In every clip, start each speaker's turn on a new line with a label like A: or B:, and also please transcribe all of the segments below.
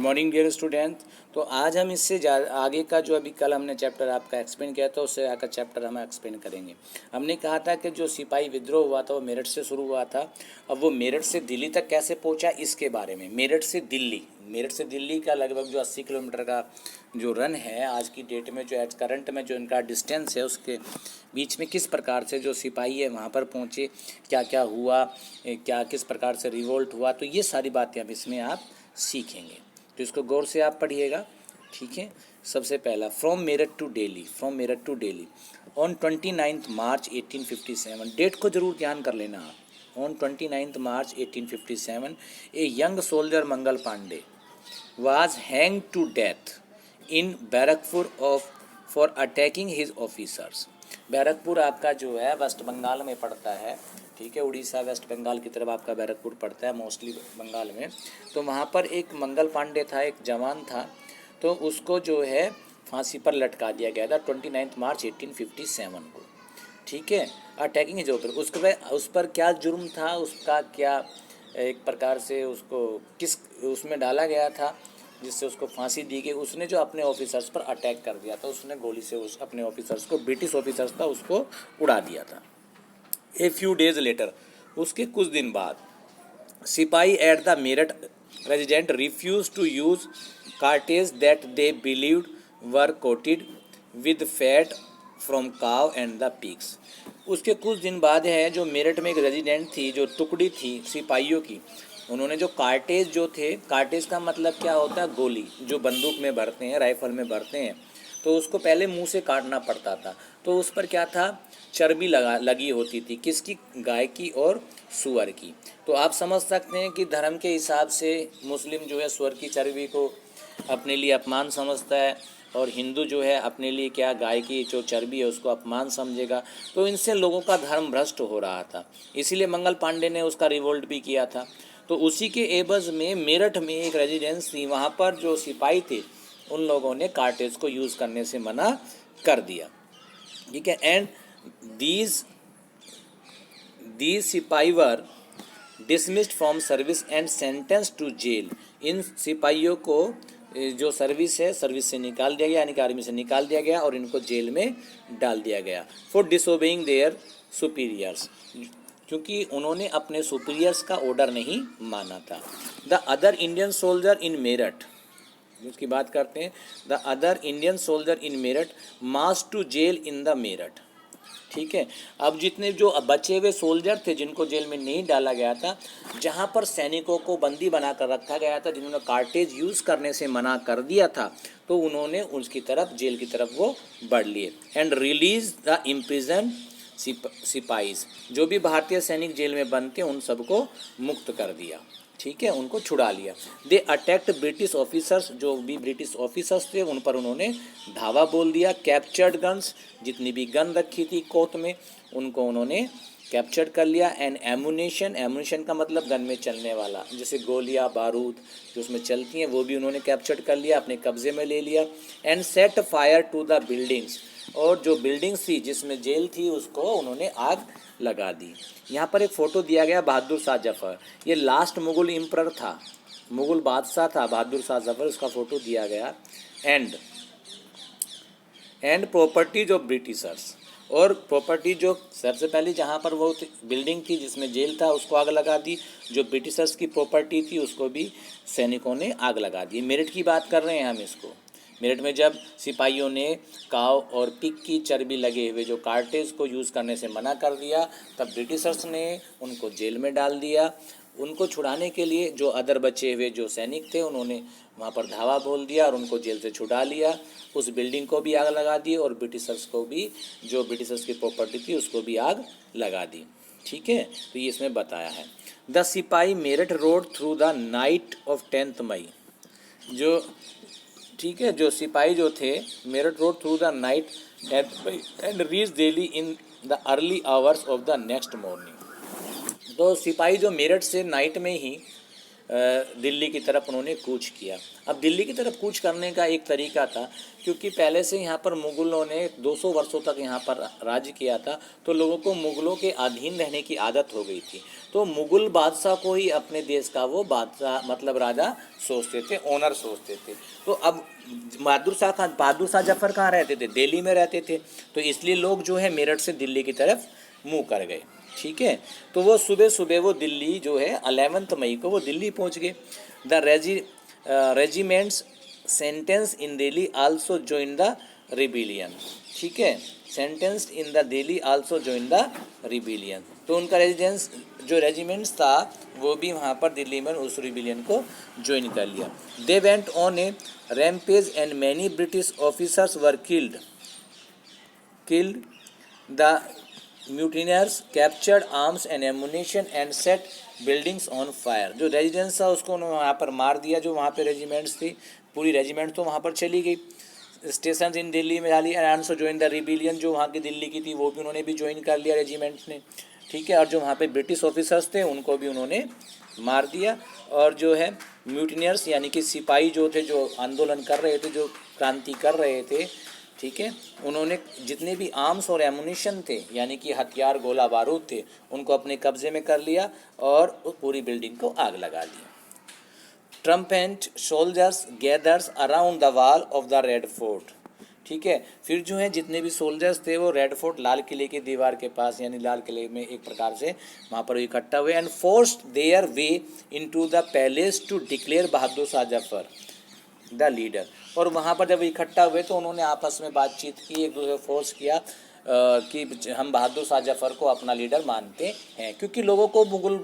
A: Morning dear student. तो आज हम इससे आगे का जो अभी कल हमने चैप्टर आपका एक्सप्लेन किया था उससे आगे चैप्टर हम एक्सप्लेन करेंगे। हमने कहा था कि जो सिपाही विद्रोह हुआ था वो मेरठ से शुरू हुआ था। अब वो मेरठ से दिल्ली तक कैसे पहुंचा इसके बारे में। मेरठ से दिल्ली का लगभग जो 80 किलोमीटर का जो रन है आज की डेट में, जो एज करंट में जो इनका डिस्टेंस है उसके बीच में किस प्रकार से जो सिपाही है वहाँ पर पहुँचे, क्या क्या हुआ, क्या किस प्रकार से रिवोल्ट हुआ, तो ये सारी बातें अब इसमें आप सीखेंगे। तो इसको गौर से आप पढ़िएगा, ठीक है। सबसे पहला from Meerut to Delhi on 29 March 1857। Date को जरूर ध्यान कर लेना आप। On 29 March 1857 a young soldier Mangal Pandey was hanged to death in Barrackpore for attacking his officers. Barrackpore आपका जो है वेस्ट बंगाल में पड़ता है, ठीक है। उड़ीसा वेस्ट बंगाल की तरफ आपका बैरकपुर पड़ता है, मोस्टली बंगाल में। तो वहाँ पर एक मंगल पांडे था, एक जवान था, तो उसको जो है फांसी पर लटका दिया गया था 29 मार्च 1857 को, ठीक है। अटैकिंग हिज ऑफिसर, उस पर क्या जुर्म था, उसका क्या एक प्रकार से उसको किस उसमें डाला गया था जिससे उसको फांसी दी गई। उसने जो अपने ऑफिसर्स पर अटैक कर दिया था, उसने गोली से उस अपने ऑफिसर्स को, ब्रिटिश ऑफिसर्स था, उसको उड़ा दिया था। ए फ्यू डेज लेटर, उसके कुछ दिन बाद sipahi at the Meerut resident refuse to use cartridge that they believed were coated with fat from cow and the pigs. उसके कुछ दिन बाद है जो मेरठ में एक रेजिडेंट थी, जो टुकड़ी थी सिपाहियों की, उन्होंने जो कार्टेज जो थे, कार्टेज का मतलब क्या होता है, गोली जो बंदूक में भरते हैं, राइफल में भरते हैं, तो उसको पहले मुंह से काटना पड़ता था। तो उस पर क्या था, चर्बी लगी होती थी, किसकी, गाय की और सूअर की। तो आप समझ सकते हैं कि धर्म के हिसाब से मुस्लिम जो है सूअर की चर्बी को अपने लिए अपमान समझता है, और हिंदू जो है अपने लिए क्या, गाय की जो चर्बी है उसको अपमान समझेगा। तो इनसे लोगों का धर्म भ्रष्ट हो रहा था, इसीलिए मंगल पांडे ने उसका रिवोल्ट भी किया था। तो उसी के एवज में मेरठ में एक रेजिडेंस थी, वहाँ पर जो सिपाही थे उन लोगों ने कार्टेज को यूज़ करने से मना कर दिया, ठीक है। एंड दीज दीज सिपाही were dismissed from service and sentence to jail. इन सिपाहियों को जो सर्विस है, सर्विस से निकाल दिया गया, यानी कि आर्मी से निकाल दिया गया और इनको जेल में डाल दिया गया फॉर डिसोबेइंग देयर सुपीरियर्स, क्योंकि उन्होंने अपने सुपीरियर्स का ऑर्डर नहीं माना था। The other Indian soldier in Meerut, उसकी बात करते हैं। The other Indian soldier in Meerut march to jail in the Meerut, ठीक है। अब जितने जो बचे हुए सोल्जर थे जिनको जेल में नहीं डाला गया था, जहाँ पर सैनिकों को बंदी बनाकर रखा गया था, जिन्होंने कार्टेज यूज़ करने से मना कर दिया था, तो उन्होंने उसकी तरफ, जेल की तरफ वो बढ़ लिए। एंड रिलीज द इम्प्रिजन सिपाहीज, जो भी भारतीय सैनिक जेल में बंद थे उन सबको मुक्त कर दिया, ठीक है, उनको छुड़ा लिया। दे अटैक्ट ब्रिटिश ऑफिसर्स, जो भी ब्रिटिश ऑफिसर्स थे उन पर उन्होंने धावा बोल दिया। कैप्चर्ड गन्स, जितनी भी गन रखी थी कोर्ट में उनको उन्होंने कैप्चर कर लिया। एंड एमुनेशन, एमुनेशन का मतलब गन में चलने वाला, जैसे गोलियां, बारूद जो उसमें चलती हैं, वो भी उन्होंने कैप्चर कर लिया, अपने कब्जे में ले लिया। And set fire to the buildings, और जो बिल्डिंग्स थी जिसमें जेल थी उसको उन्होंने आग लगा दी। यहाँ पर एक फ़ोटो दिया गया बहादुर शाह जफ़र, ये लास्ट मुग़ल एम्परर था, मुग़ल बादशाह था बहादुर शाह जफ़र, उसका फ़ोटो दिया गया। एंड प्रॉपर्टीज ऑफ ब्रिटिशर्स, और प्रॉपर्टी जो सबसे पहले जहाँ पर वो बिल्डिंग थी जिसमें जेल था उसको आग लगा दी, जो ब्रिटिशर्स की प्रॉपर्टी थी उसको भी सैनिकों ने आग लगा दी। मेरठ की बात कर रहे हैं हम इसको। मेरठ में जब सिपाहियों ने काव और पिग की चर्बी लगे हुए जो कार्टेज को यूज़ करने से मना कर दिया, तब ब्रिटिशर्स ने उनको जेल में डाल दिया। उनको छुड़ाने के लिए जो अदर बचे हुए जो सैनिक थे उन्होंने वहाँ पर धावा बोल दिया और उनको जेल से छुड़ा लिया। उस बिल्डिंग को भी आग लगा दी और ब्रिटिशर्स को भी, जो ब्रिटिशर्स की प्रॉपर्टी थी उसको भी आग लगा दी, ठीक है। तो ये इसमें बताया है। द सिपाही Meerut road through the night of 10 मई, जो, ठीक है, जो सिपाही जो थे Meerut road through the night and reach Delhi in the early hours of the next morning. तो सिपाही जो मेरठ से नाइट में ही दिल्ली की तरफ उन्होंने कूच किया। अब दिल्ली की तरफ कूच करने का एक तरीका था, क्योंकि पहले से यहाँ पर मुग़लों ने 200 वर्षों तक यहाँ पर राज्य किया था, तो लोगों को मुग़लों के अधीन रहने की आदत हो गई थी। तो मुग़ल बादशाह को ही अपने देश का वो बादशाह मतलब राजा सोचते थे, ओनर सोचते थे। तो अब बहादुर शाह जफ़र कहाँ रहते थे? दिल्ली में रहते थे। तो इसलिए लोग जो है मेरठ से दिल्ली की तरफ मुँह कर गए। ठीक है, तो वो सुबह सुबह वो दिल्ली जो है 11 मई को वो दिल्ली पहुंच गए। The regiments sentence in Delhi also join the rebellion. ठीक है, sentenced in the Delhi also join the rebellion. तो उनका रेजिडेंस जो रेजिमेंट्स था वो भी वहाँ पर दिल्ली में उस रिबिलियन को ज्वाइन कर लिया। They went on a rampage and many British officers were killed the mutineers captured arms and ammunition and set buildings on fire. जो रेजिडेंस था उसको उन्होंने वहाँ पर मार दिया, जो वहाँ पे रेजिमेंट्स थी, पूरी रेजिमेंट तो वहाँ पर चली गई। स्टेशन इन दिल्ली में डाली and also join the rebellion, जो वहाँ की दिल्ली की थी वो भी उन्होंने भी ज्वाइन कर लिया रेजिमेंट ने। ठीक है, और जो वहाँ पे ब्रिटिश ऑफिसर्स थे उनको भी उन्होंने मार दिया। और जो है म्यूटिनियर्स यानी कि सिपाही जो थे, जो आंदोलन कर रहे थे, जो क्रांति कर रहे थे, ठीक है, उन्होंने जितने भी आर्म्स और एमुनिशन थे यानी कि हथियार गोला बारूद थे उनको अपने कब्जे में कर लिया और उस पूरी बिल्डिंग को आग लगा दी। Troops and soldiers gathers around the wall of the red fort. ठीक है, फिर जो है जितने भी सोल्जर्स थे वो रेड फोर्ट लाल किले की दीवार के पास यानी लाल किले में एक प्रकार से वहाँ पर इकट्ठा हुए and forced their way into the palace to declare Bahadur Shah Zafar the leader. और वहाँ पर जब इकट्ठा हुए तो उन्होंने आपस में बातचीत की, एक दूसरे फोर्स किया कि हम बहादुर शाह जफर को अपना लीडर मानते हैं, क्योंकि लोगों को मुगल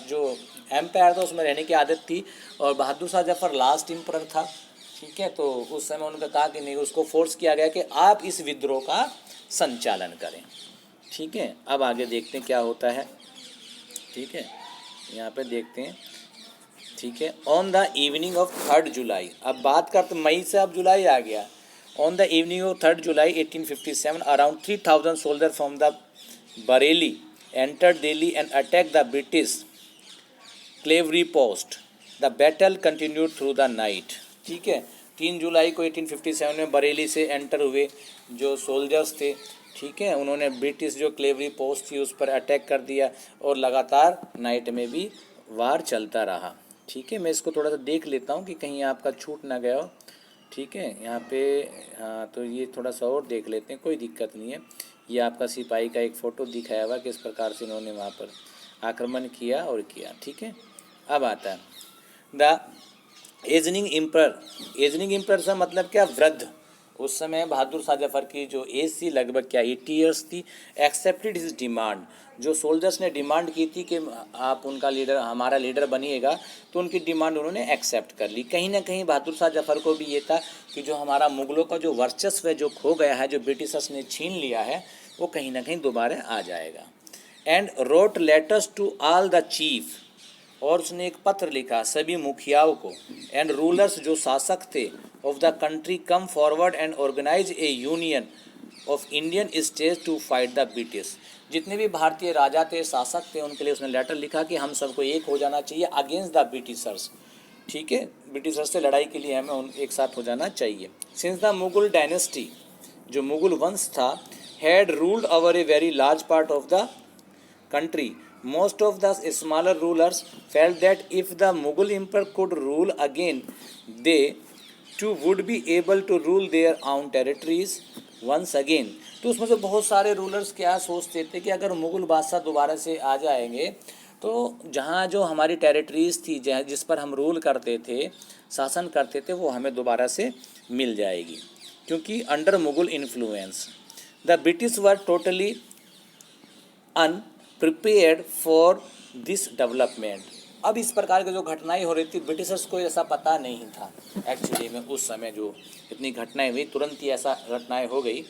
A: जो एम्पायर था उसमें रहने की आदत थी और बहादुर शाह जफर लास्ट एम्परर था। ठीक है, तो उस समय उन्होंने कहा कि नहीं, उसको फोर्स किया गया कि आप इस विद्रोह का संचालन करें। ठीक है, अब आगे देखते हैं क्या होता है। ठीक है, यहाँ पे देखते हैं। ठीक है, on the evening of 3 July, अब बात करते मई से अब जुलाई आ गया। On the evening of 3 July 1857 around 3000 soldier from the Bareilly entered Delhi and attack the British cavalry post. The battle continued through the night. ठीक है, 3 जुलाई को 1857 में बरेली से एंटर हुए जो सोल्जर्स थे, ठीक है, उन्होंने ब्रिटिश जो क्लेवरी पोस्ट थी उस पर अटैक कर दिया और लगातार नाइट में भी वार चलता रहा। ठीक है, मैं इसको थोड़ा सा देख लेता हूँ कि कहीं आपका छूट ना गया हो। ठीक है, यहाँ पे हाँ, तो ये थोड़ा सा और देख लेते हैं, कोई दिक्कत नहीं है। ये आपका सिपाही का एक फ़ोटो दिखाया हुआ किस प्रकार से इन्होंने वहाँ पर आक्रमण किया और किया। ठीक है, अब आता है द एजनिंग एम्पर से मतलब क्या, वृद्ध। उस समय बहादुर शाह जफर की जो एज थी लगभग क्या 80 ईयर्स थी। एक्सेप्टेड हिज डिमांड, जो सोल्जर्स ने डिमांड की थी कि आप उनका लीडर, हमारा लीडर बनिएगा, तो उनकी डिमांड उन्होंने एक्सेप्ट कर ली। कहीं ना कहीं बहादुर शाह जफर को भी ये था कि जो हमारा मुग़लों का जो वर्चस्व है, जो खो गया है, जो ब्रिटिशर्स ने छीन लिया है, वो कहीं ना कहीं दोबारा आ जाएगा। And wrote letters to all the chief, और उसने एक पत्र लिखा सभी मुखियाओं को, एंड रूलर्स जो शासक थे of the country come forward and organise a union of Indian states to fight the British. जितने भी भारतीय राजा थे, शासक थे, उनके लिए उसने लेटर लिखा कि हम सबको एक हो जाना चाहिए अगेंस्ट द ब्रिटिशर्स। ठीक है, ब्रिटिशर्स से लड़ाई के लिए हमें एक साथ हो जाना चाहिए। सिंस द मुगल डायनेस्टी, जो मुगल वंश था, had ruled over a very large part of the country, most of the smaller rulers felt that if the Mughal emperor could rule again, they too would be able to rule their own territories once again। तो उसमें से बहुत सारे rulers क्या सोचते थे कि अगर मुग़ल बादशाह दोबारा से आ जाएंगे तो जहाँ जो हमारी टेरिटरीज़ थी, जिस पर हम रूल करते थे, शासन करते थे, वो हमें दोबारा से मिल जाएगी, क्योंकि under Mughal influence the British were totally prepared for this development. अब इस प्रकार की जो घटनाएं हो रही थी, ब्रिटिशर्स को ऐसा पता नहीं था एक्चुअली में। उस समय जो इतनी घटनाएं हुई, तुरंत ही ऐसा घटनाएं हो गई,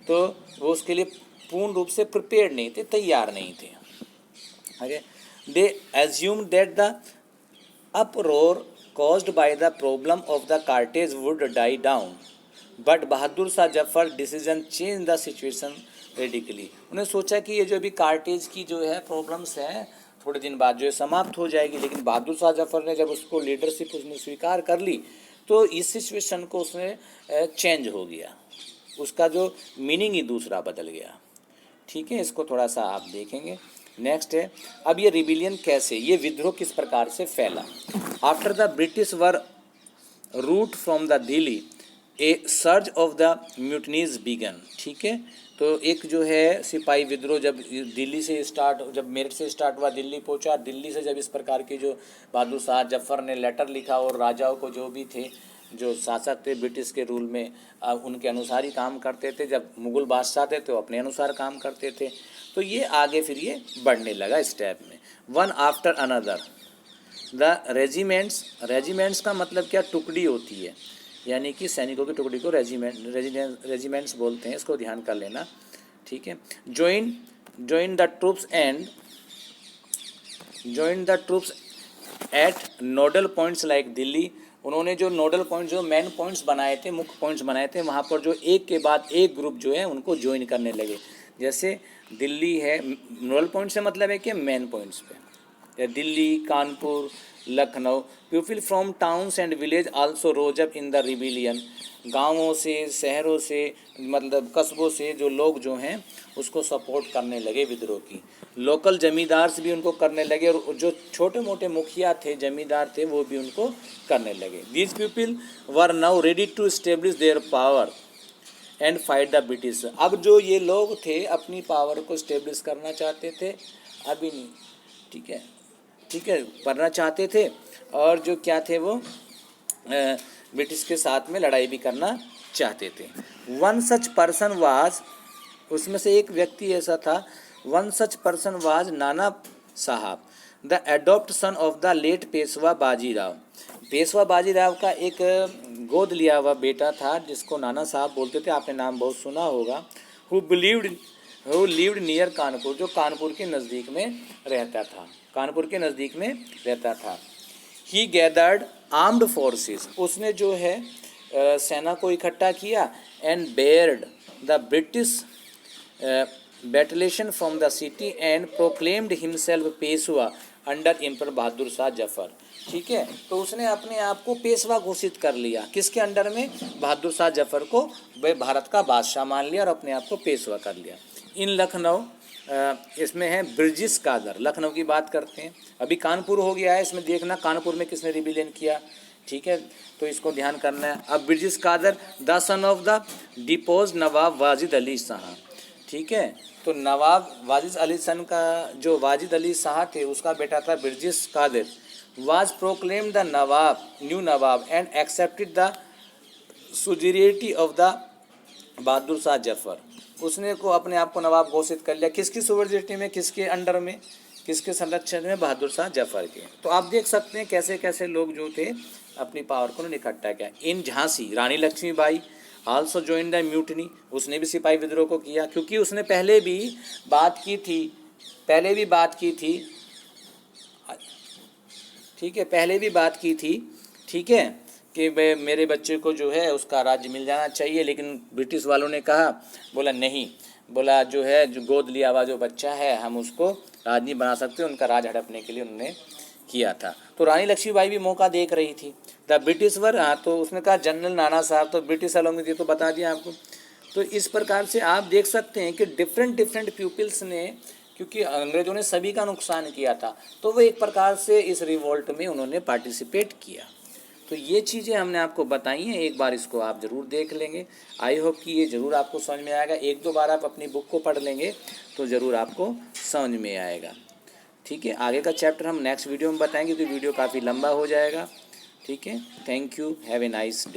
A: तो वो उसके लिए पूर्ण रूप से प्रिपेयर्ड नहीं थे, तैयार नहीं थे। Okay, they assumed that the uproar caused by the problem of the cartridge would die down, but Bahadur Shah Zafar decision change the situation radically. उन्होंने सोचा कि ये जो भी कार्टेज की जो है प्रॉब्लम्स हैं थोड़े दिन बाद जो है समाप्त हो जाएगी। लेकिन बहादुर शाह जफर ने जब उसको लीडरशिप उसने स्वीकार कर ली तो इस सिचुएशन को उसने चेंज हो गया, उसका जो मीनिंग ही दूसरा बदल गया। ठीक है, इसको थोड़ा सा आप देखेंगे। नेक्स्ट है, अब ये रिबिलियन कैसे, ये विद्रोह किस प्रकार से फैला। After the British were routed from the Delhi a surge of the mutinies began. ठीक है, तो एक जो है सिपाही विद्रोह जब दिल्ली से स्टार्ट, जब मेरठ से स्टार्ट हुआ, दिल्ली पहुंचा, दिल्ली से जब इस प्रकार की जो बहादुर शाह जफर ने लेटर लिखा और राजाओं को जो भी थे, जो शासक थे ब्रिटिश के रूल में, उनके अनुसार ही काम करते थे। जब मुग़ल बादशाह थे तो अपने अनुसार काम करते थे। तो ये आगे फिर ये बढ़ने लगा स्टेप में, one after another the regiments का मतलब क्या, टुकड़ी होती है, यानी कि सैनिकों की टुकड़ी को रेजिमेंट्स बोलते हैं, इसको ध्यान कर लेना। ठीक है, join the troops at nodal points like Delhi. उन्होंने जो नोडल पॉइंट, जो मेन पॉइंट्स बनाए थे, मुख्य पॉइंट्स बनाए थे, वहाँ पर जो एक के बाद एक ग्रुप जो है उनको ज्वाइन करने लगे। जैसे दिल्ली है, नोडल पॉइंट से मतलब है कि मेन पॉइंट्स पे, या Delhi, Kanpur, Lucknow. People from towns and village also rose up in the rebellion. गाँवों से, शहरों से, मतलब कस्बों से जो लोग जो हैं उसको सपोर्ट करने लगे विद्रोह की। लोकल जमींदार भी उनको करने लगे, और जो छोटे मोटे मुखिया थे, जमींदार थे, वो भी उनको करने लगे। These people were now ready to establish their power and fight the British. अब जो ये लोग थे अपनी पावर को स्टेब्लिश करना चाहते थे, अभी नहीं, ठीक है, करना चाहते थे, और जो क्या थे वो ब्रिटिश के साथ में लड़ाई भी करना चाहते थे। वन सच पर्सन वाज, उसमें से एक व्यक्ति ऐसा था, one such person was Nana Sahib, the adopt son of the late Peshwa Bajirao. Peshwa Bajirao का एक गोद लिया हुआ बेटा था जिसको नाना साहब बोलते थे, आपने नाम बहुत सुना होगा। हु लिव्ड नियर कानपुर, जो कानपुर के नज़दीक में रहता था, ही गैदर्ड आर्म्ड फोर्सेस, उसने जो है सेना को इकट्ठा किया, and barred the British battalion from the city and proclaimed himself Peshwa under emperor Bahadur Shah Zafar. ठीक है, तो उसने अपने आप को पेशवा घोषित कर लिया, किसके अंडर में, बहादुर शाह जफर को वह भारत का बादशाह मान लिया और अपने आप को पेशवा कर लिया। इन लखनऊ, इसमें है ब्रिजिस कादर, लखनऊ की बात करते हैं। अभी कानपुर हो गया है, इसमें देखना कानपुर में किसने रिबिलियन किया। ठीक है, तो इसको ध्यान करना है। अब Birjis Qadr the son of the deposed Nawab Wajid Ali Shah. ठीक है, तो नवाब वाजिद अली सन का, जो वाजिद अली शाह थे, उसका बेटा था Birjis Qadr, was proclaimed the Nawab, new Nawab, and accepted the suzerainty of the Bahadur Shah Zafar. उसने को अपने आप को नवाब घोषित कर लिया, किसकी सुवर्जिटी में, किसके अंडर में, किसके संरक्षण में, बहादुर शाह जफर के। तो आप देख सकते हैं कैसे कैसे लोग जो थे अपनी पावर को इकट्ठा किया। In Jhansi, Rani Lakshmibai also join the mutiny, उसने भी सिपाही विद्रोह को किया, क्योंकि उसने पहले भी बात की थी, ठीक है, पहले भी बात की थी, ठीक है, कि मेरे बच्चे को जो है उसका राज्य मिल जाना चाहिए। लेकिन ब्रिटिश वालों ने कहा, बोला नहीं, बोला जो है, जो गोद लिया हुआ जो बच्चा है हम उसको राज नहीं बना सकते, उनका राज हड़पने के लिए उन्होंने किया था। तो रानी लक्ष्मीबाई भी मौका देख रही थी। द ब्रिटिश वर, तो उसने कहा जनरल नाना साहब, तो ब्रिटिश वालों ने ये तो बता दिया आपको। तो इस प्रकार से आप देख सकते हैं कि डिफरेंट पीपल्स ने, क्योंकि अंग्रेज़ों ने सभी का नुकसान किया था, तो वो एक प्रकार से इस रिवोल्ट में उन्होंने पार्टिसिपेट किया। तो ये चीज़ें हमने आपको बताई हैं, एक बार इसको आप ज़रूर देख लेंगे। आई होप कि ये ज़रूर आपको समझ में आएगा। एक दो बार आप अपनी बुक को पढ़ लेंगे तो ज़रूर आपको समझ में आएगा। ठीक है, आगे का चैप्टर हम नेक्स्ट वीडियो में बताएंगे, तो वीडियो काफ़ी लंबा हो जाएगा। ठीक है, thank you, have a nice day.